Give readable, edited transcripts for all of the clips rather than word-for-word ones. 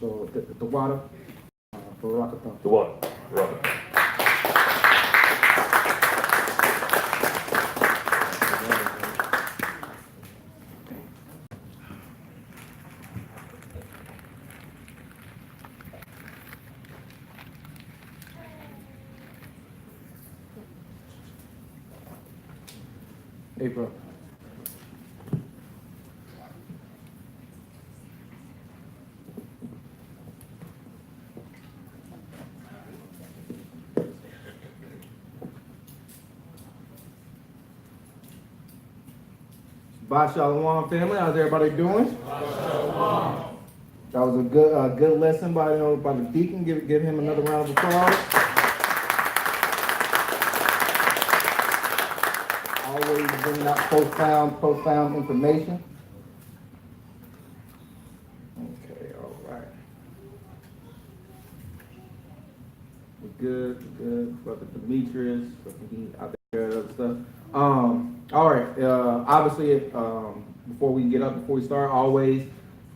So the water for Rockathon. The water. Right. Hey, bro. Bye, Shalom, family. How's everybody doing? That was a good lesson by the deacon. Give him another round of applause. Always bringing out profound information. Okay, all right. We're good. Brother Demetrius, out there, other stuff. All right. Obviously, before we start, always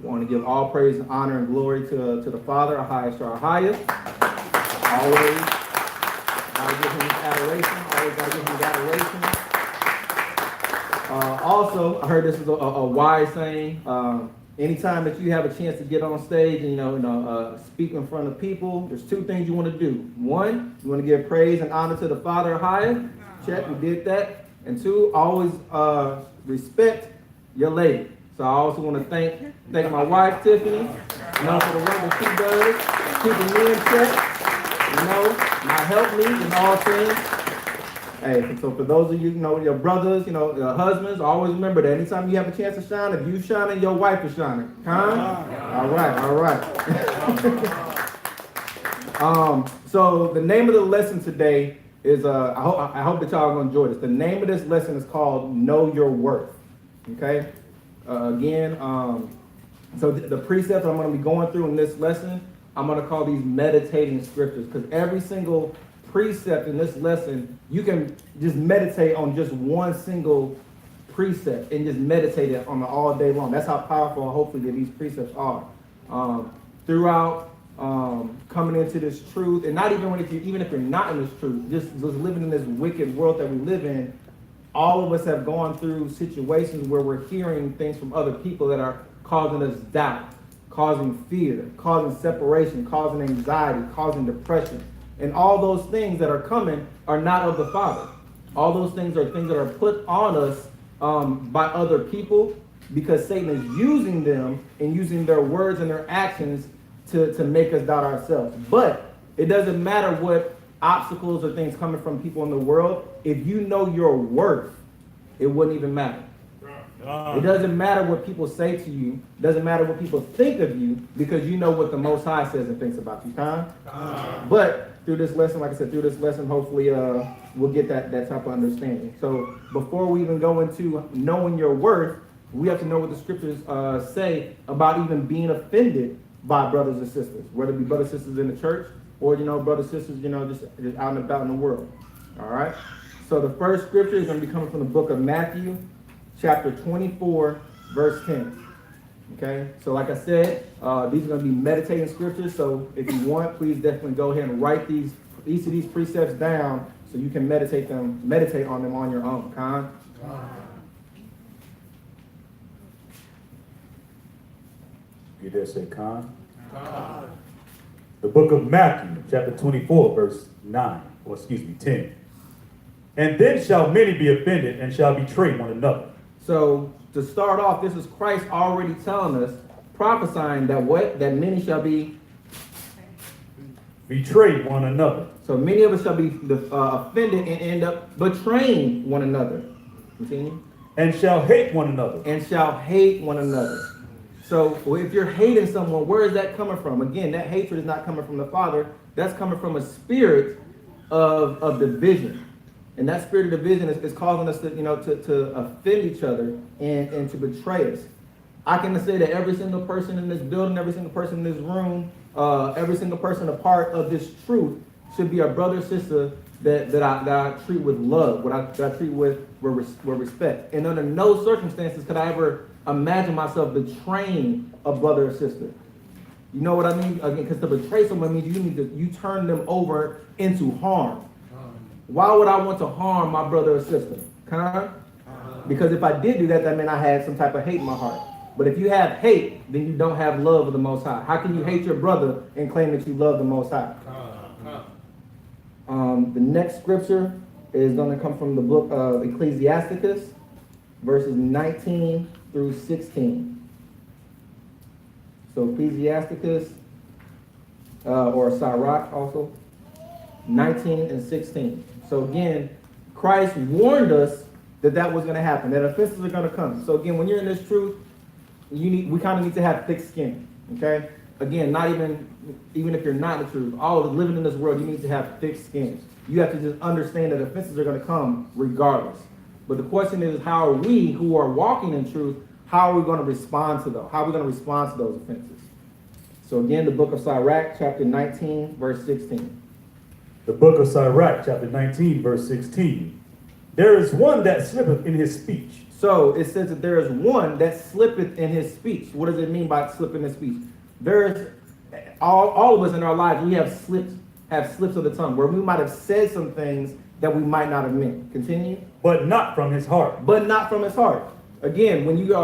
want to give all praise, honor, and glory to the Father, our highest to our highest. Always gotta give him adoration. Always gotta give him adoration. Also, I heard this is a wise saying. Anytime that you have a chance to get on stage and speak in front of people, there's two things you want to do. One, you want to give praise and honor to the Father highest. Check, we did that. And two, always respect your lady. So I also want to thank my wife Tiffany, for the work that she does, keeping me in check, my help me in all things. Hey, so for those of you, your brothers, your husbands, always remember that anytime you have a chance to shine, if you shining, your wife is shining. All right. So the name of the lesson today is, I hope that y'all are going to enjoy this. The name of this lesson is called Know Your Worth. Okay? So the precepts I'm going to be going through in this lesson, I'm going to call these meditating scriptures, because every single precept in this lesson, you can just meditate on just one single precept and just meditate it on it all day long. That's how powerful, hopefully, that these precepts are. Throughout coming into this truth, and not even if you're not in this truth, just living in this wicked world that we live in, all of us have gone through situations where we're hearing things from other people that are causing us doubt, causing fear, causing separation, causing anxiety, causing depression. And all those things that are coming are not of the Father. All those things are things that are put on us by other people, because Satan is using them and using their words and their actions to make us doubt ourselves. But it doesn't matter what obstacles or things coming from people in the world. If you know your worth, it wouldn't even matter. It doesn't matter what people say to you. It doesn't matter what people think of you, because you know what the Most High says and thinks about you. But through this lesson, like I said, hopefully we'll get that type of understanding. So before we even go into knowing your worth, we have to know what the scriptures say about even being offended by brothers and sisters, whether it be brothers and sisters in the church or, brothers and sisters, just out and about in the world. All right. So the first scripture is going to be coming from the book of Matthew, chapter 24, verse 10. Okay. So like I said, these are going to be meditating scriptures. So if you want, please definitely go ahead and write each of these precepts down so you can meditate on them on your own. You dare say Khan? The book of Matthew, chapter 24, verse 10. And then shall many be offended and shall betray one another. So to start off, this is Christ already telling us, prophesying that many shall be betray one another. So many of us shall be offended and end up betraying one another. Continue. And shall hate one another. So if you're hating someone, where is that coming from? Again, that hatred is not coming from the Father. That's coming from a spirit of division. And that spirit of division is causing us to offend each other and to betray us. I can say that every single person in this building, every single person in this room, every single person a part of this truth should be a brother or sister that I treat with love, that I treat with respect. And under no circumstances could I ever imagine myself betraying a brother or sister. You know what I mean? Again, because to betray someone means you turn them over into harm. Why would I want to harm my brother or sister? Because if I did do that, that meant I had some type of hate in my heart. But if you have hate, then you don't have love of the Most High. How can you hate your brother and claim that you love the Most High? The next scripture is going to come from the book of Ecclesiasticus, verses 19 through 16. So Ecclesiasticus, or Sirach also, 19 and 16. So again, Christ warned us that was going to happen, that offenses are going to come. So again, when you're in this truth, we kind of need to have thick skin, okay? Again, not even if you're not in the truth, all of living in this world, you need to have thick skin. You have to just understand that offenses are going to come regardless. But the question is, how are we who are walking in truth, how are we going to respond to those? How are we going to respond to those offenses? So again, the book of Sirach, chapter 19, verse 16. The book of Sirach, chapter 19, verse 16. There is one that slippeth in his speech. So it says that there is one that slippeth in his speech. What does it mean by slipping in speech? There's all of us in our lives, we have slips of the tongue where we might have said some things that we might not have meant. Continue. But not from his heart. But not from his heart. Again, when you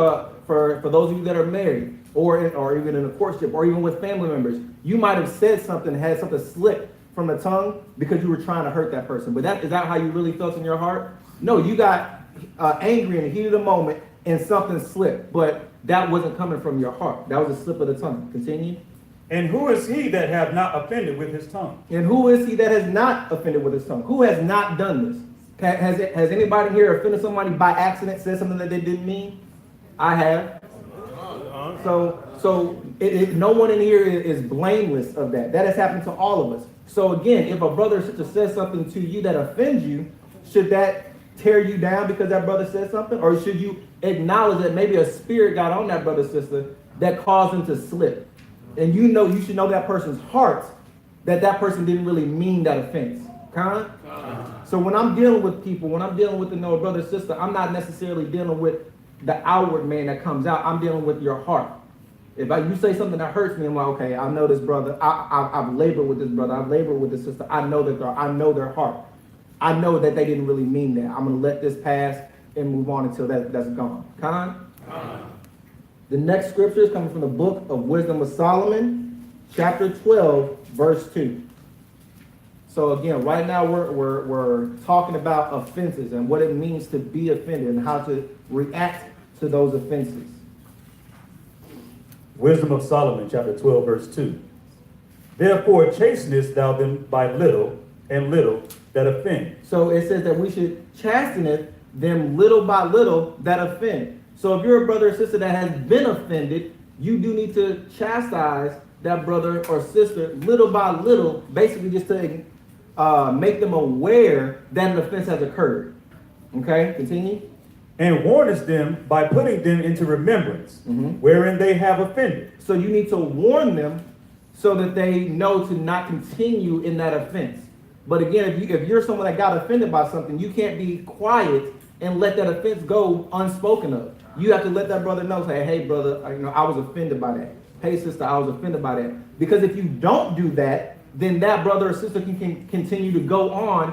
for those of you that are married or even in a courtship or even with family members, you might have said something, had something slip from the tongue because you were trying to hurt that person. But is that how you really felt in your heart? No, you got angry in the heat of the moment and something slipped, but that wasn't coming from your heart. That was a slip of the tongue. Continue. And who is he that have not offended with his tongue? And who is he that has not offended with his tongue? Who has not done this? Has anybody here offended somebody by accident, said something that they didn't mean? I have. So no one in here is blameless of that. That has happened to all of us. So again, if a brother or sister says something to you that offends you, should that tear you down because that brother said something? Or should you acknowledge that maybe a spirit got on that brother or sister that caused him to slip? And you should know that person's heart, that person didn't really mean that offense. So when I'm dealing with people, when I'm dealing with the brother or sister, I'm not necessarily dealing with the outward man that comes out. I'm dealing with your heart. If you say something that hurts me, I'm like, okay, I know this brother. I've labored with this brother. I've labored with this sister. I know their heart. I know that they didn't really mean that. I'm going to let this pass and move on until that's gone. The next scripture is coming from the book of Wisdom of Solomon, chapter 12, verse 2. So again, right now we're talking about offenses and what it means to be offended and how to react to those offenses. Wisdom of Solomon, chapter 12, verse 2. Therefore chastenest thou them by little and little that offend. So it says that we should chasten them little by little that offend. So if you're a brother or sister that has been offended, you do need to chastise that brother or sister little by little, basically just to make them aware that an offense has occurred. Okay, continue. And warnest them by putting them into remembrance, wherein they have offended. So you need to warn them so that they know to not continue in that offense. But again, if you're someone that got offended by something, you can't be quiet and let that offense go unspoken of. You have to let that brother know, say, hey, brother, I was offended by that. Hey, sister, I was offended by that. Because if you don't do that, then that brother or sister can continue to go on